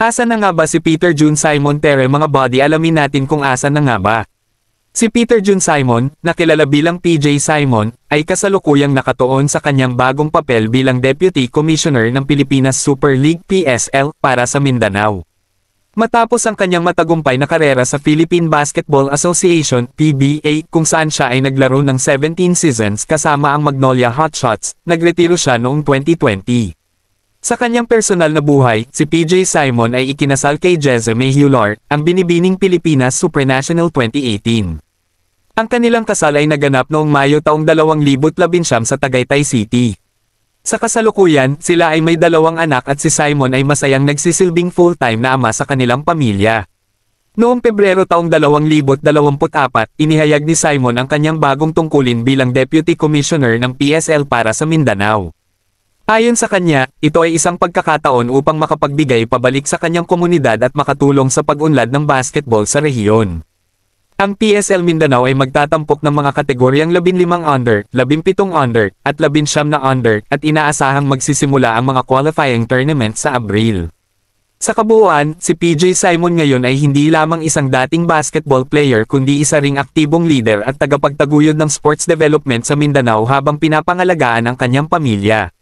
Asan na nga ba si Peter June Simon Tere mga body, alamin natin kung asan na nga ba. Si Peter June Simon, na kilala bilang PJ Simon, ay kasalukuyang nakatuon sa kanyang bagong papel bilang Deputy Commissioner ng Pilipinas Super League PSL para sa Mindanao. Matapos ang kanyang matagumpay na karera sa Philippine Basketball Association (PBA) kung saan siya ay naglaro ng 17 seasons kasama ang Magnolia Hotshots, nagretiro siya noong 2020. Sa kanyang personal na buhay, si PJ Simon ay ikinasal kay Jezeme Hular, ang binibining Pilipinas Supernational 2018. Ang kanilang kasal ay naganap noong Mayo taong 2019 sa Tagaytay City. Sa kasalukuyan, sila ay may 2 anak at si Simon ay masayang nagsisilbing full-time na ama sa kanilang pamilya. Noong Pebrero taong 2024, inihayag ni Simon ang kanyang bagong tungkulin bilang Deputy Commissioner ng PSL para sa Mindanao. Ayon sa kanya, ito ay isang pagkakataon upang makapagbigay pabalik sa kanyang komunidad at makatulong sa pag-unlad ng basketball sa rehiyon. Ang PSL Mindanao ay magtatampok ng mga kategoryang 15 under, 17 under, at 19 na under, at inaasahang magsisimula ang mga qualifying tournament sa Abril. Sa kabuuan, si PJ Simon ngayon ay hindi lamang isang dating basketball player kundi isa ring aktibong leader at tagapagtaguyod ng sports development sa Mindanao habang pinapangalagaan ang kanyang pamilya.